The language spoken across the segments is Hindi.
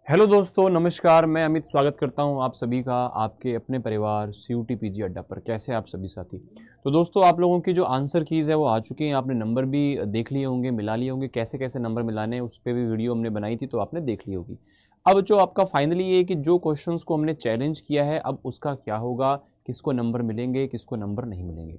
हेलो दोस्तों, नमस्कार। मैं अमित स्वागत करता हूं आप सभी का आपके अपने परिवार सीयूटी पीजी अड्डा पर। कैसे हैं आप सभी साथी? तो दोस्तों, आप लोगों की जो आंसर कीज़ है वो आ चुकी हैं। आपने नंबर भी देख लिए होंगे, मिला लिए होंगे। कैसे कैसे नंबर मिलाने हैं उस पर भी वीडियो हमने बनाई थी, तो आपने देख ली होगी। अब जो आपका फाइनली ये है कि जो क्वेश्चंस को हमने चैलेंज किया है, अब उसका क्या होगा, किसको नंबर मिलेंगे, किसको नंबर नहीं मिलेंगे।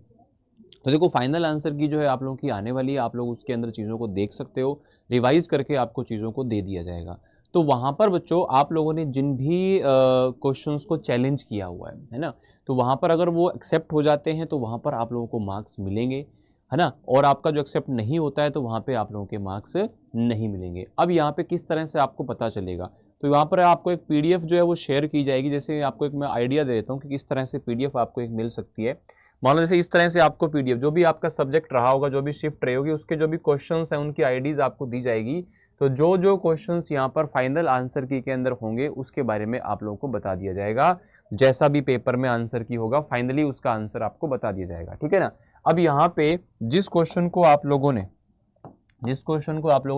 तो देखो, फाइनल आंसर की जो है आप लोगों की आने वाली है। आप लोग उसके अंदर चीज़ों को देख सकते हो, रिवाइज करके आपको चीज़ों को दे दिया जाएगा। तो वहाँ पर बच्चों, आप लोगों ने जिन भी क्वेश्चंस को चैलेंज किया हुआ है ना, तो वहाँ पर अगर वो एक्सेप्ट हो जाते हैं तो वहाँ पर आप लोगों को मार्क्स मिलेंगे, है ना। और आपका जो एक्सेप्ट नहीं होता है तो वहाँ पे आप लोगों के मार्क्स नहीं मिलेंगे। अब यहाँ पे किस तरह से आपको पता चलेगा, तो वहाँ पर आपको एक पीडीएफ जो है वो शेयर की जाएगी। जैसे आपको एक मैं आइडिया दे देता हूँ कि किस तरह से पीडीएफ आपको एक मिल सकती है। मान लो जैसे इस तरह से आपको पीडीएफ, जो भी आपका सब्जेक्ट रहा होगा, जो भी शिफ्ट रही होगी, उसके जो भी क्वेश्चंस हैं उनकी आईडीज आपको दी जाएगी। तो जो जो क्वेश्चंस यहाँ पर फाइनल आंसर की के अंदर होंगे उसके बारे में आप लोगों को बता दिया जाएगा। जैसा भी पेपर में आंसर की होगा, फाइनली उसका आंसर आपको बता दिया जाएगा, ठीक है ना। अब यहाँ पे जिस क्वेश्चन को आप लोगों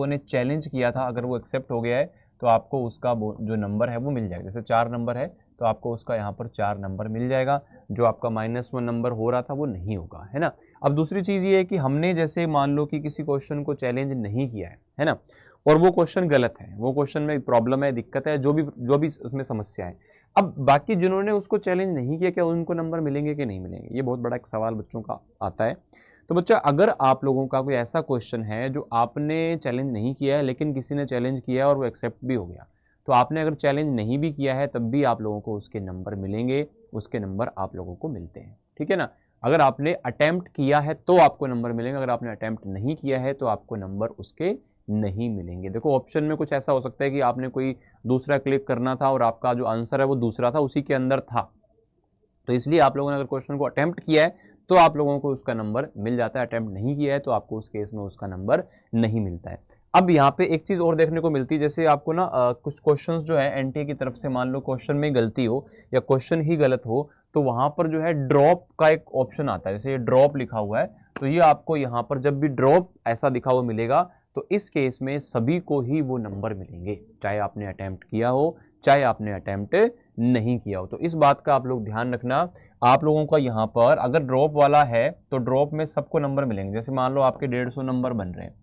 ने चैलेंज किया था, अगर वो एक्सेप्ट हो गया है तो आपको उसका जो नंबर है वो मिल जाएगा। जैसे 4 नंबर है तो आपको उसका यहाँ पर 4 नंबर मिल जाएगा। जो आपका -1 नंबर हो रहा था वो नहीं होगा, है ना। अब दूसरी चीज़ ये है कि हमने जैसे मान लो कि किसी क्वेश्चन को चैलेंज नहीं किया है ना, और वो क्वेश्चन गलत है, वो क्वेश्चन में प्रॉब्लम है, दिक्कत है, जो भी उसमें समस्या है। अब बाकी जिन्होंने उसको चैलेंज नहीं किया, क्या उनको नंबर मिलेंगे कि नहीं मिलेंगे, ये बहुत बड़ा एक सवाल बच्चों का आता है। तो बच्चा, अगर आप लोगों का कोई ऐसा क्वेश्चन है जो आपने चैलेंज नहीं किया है लेकिन किसी ने चैलेंज किया है और वो एक्सेप्ट भी हो गया, तो आपने अगर चैलेंज नहीं भी किया है तब भी आप लोगों को उसके नंबर मिलेंगे, उसके नंबर आप लोगों को मिलते हैं, ठीक है ना। अगर आपने अटेम्प्ट किया है तो आपको नंबर मिलेंगे, अगर आपने अटेम्प्ट नहीं किया है तो आपको नंबर उसके नहीं मिलेंगे। देखो, ऑप्शन में कुछ ऐसा हो सकता है कि आपने कोई दूसरा क्लिक करना था और आपका जो आंसर है वो दूसरा था, उसी के अंदर था, तो इसलिए आप लोगों ने अगर क्वेश्चन को अटेम्प्ट किया है तो आप लोगों को उसका नंबर मिल जाता है। अटेम्प्ट नहीं किया है तो आपको उस केस में उसका नंबर नहीं मिलता है। अब यहाँ पे एक चीज़ और देखने को मिलती है, जैसे आपको ना कुछ क्वेश्चंस जो है एनटीए की तरफ से, मान लो क्वेश्चन में गलती हो या क्वेश्चन ही गलत हो, तो वहाँ पर जो है ड्रॉप का एक ऑप्शन आता है। जैसे ये ड्रॉप लिखा हुआ है, तो ये आपको यहाँ पर जब भी ड्रॉप ऐसा दिखा हुआ मिलेगा तो इस केस में सभी को ही वो नंबर मिलेंगे, चाहे आपने अटेम्प्ट किया हो चाहे आपने अटेम्प्ट नहीं किया हो। तो इस बात का आप लोग ध्यान रखना। आप लोगों का यहाँ पर अगर ड्रॉप वाला है तो ड्रॉप में सबको नंबर मिलेंगे। जैसे मान लो आपके 150 नंबर बन रहे हैं,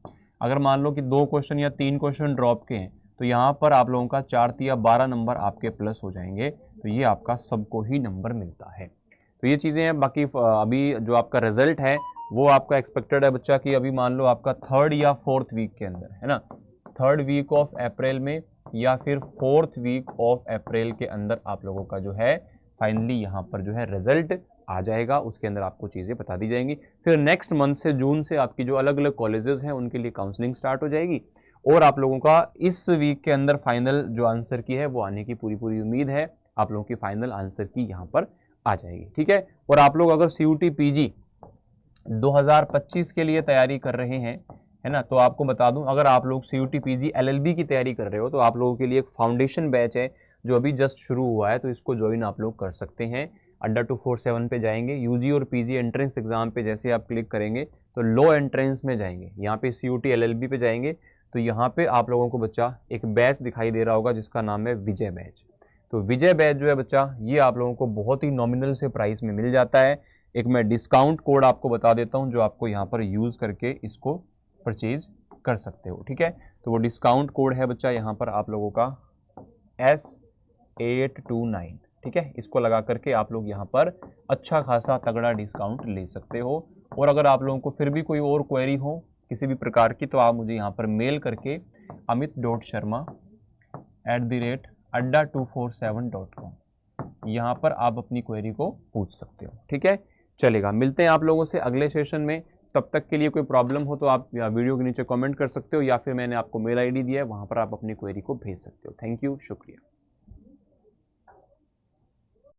अगर मान लो कि 2 क्वेश्चन या 3 क्वेश्चन ड्रॉप के हैं तो यहाँ पर आप लोगों का 4 या 12 नंबर आपके प्लस हो जाएंगे। तो ये आपका सबको ही नंबर मिलता है। तो ये चीज़ें हैं। बाकी अभी जो आपका रिजल्ट है वो आपका एक्सपेक्टेड है बच्चा कि अभी मान लो आपका 3rd या 4th वीक के अंदर, है ना, 3rd वीक ऑफ अप्रैल में या फिर 4th वीक ऑफ अप्रैल के अंदर आप लोगों का जो है फाइनली यहाँ पर जो है रिजल्ट आ जाएगा। उसके अंदर आपको चीज़ें बता दी जाएंगी। फिर नेक्स्ट मंथ से, जून से, आपकी जो अलग अलग कॉलेजेस हैं उनके लिए काउंसलिंग स्टार्ट हो जाएगी और आप लोगों का इस वीक के अंदर फाइनल जो आंसर की है वो आने की पूरी पूरी उम्मीद है। आप लोगों की फाइनल आंसर की यहाँ पर आ जाएगी, ठीक है। और आप लोग अगर सीयूटी पीजी 2025 के लिए तैयारी कर रहे हैं, है ना, तो आपको बता दूं, अगर आप लोग सीयूटी पीजी एलएलबी की तैयारी कर रहे हो तो आप लोगों के लिए एक फाउंडेशन बैच है जो अभी जस्ट शुरू हुआ है, तो इसको ज्वाइन आप लोग कर सकते हैं। अड्डा 247 पे जाएंगे, यूजी और पीजी एंट्रेंस एग्जाम पे जैसे आप क्लिक करेंगे तो लो एंट्रेंस में जाएंगे, यहाँ पे सीयूटी एलएलबी पे जाएंगे तो यहाँ पे आप लोगों को बच्चा एक बैच दिखाई दे रहा होगा जिसका नाम है विजय बैच। तो विजय बैच जो है बच्चा, ये आप लोगों को बहुत ही नॉमिनल से प्राइस में मिल जाता है। एक मैं डिस्काउंट कोड आपको बता देता हूं जो आपको यहाँ पर यूज़ करके इसको परचेज कर सकते हो, ठीक है। तो वो डिस्काउंट कोड है बच्चा यहाँ पर आप लोगों का S829, ठीक है। इसको लगा करके आप लोग यहाँ पर अच्छा खासा तगड़ा डिस्काउंट ले सकते हो। और अगर आप लोगों को फिर भी कोई और क्वेरी हो किसी भी प्रकार की तो आप मुझे यहाँ पर मेल करके amit.sharma@adda247.com यहाँ पर आप अपनी क्वेरी को पूछ सकते हो, ठीक है। चलेगा, मिलते हैं आप लोगों से अगले सेशन में। तब तक के लिए कोई प्रॉब्लम हो तो आप वीडियो के नीचे कमेंट कर सकते हो या फिर मैंने आपको मेल आईडी दिया है, वहाँ पर आप अपनी क्वेरी को भेज सकते हो। थैंक यू, शुक्रिया।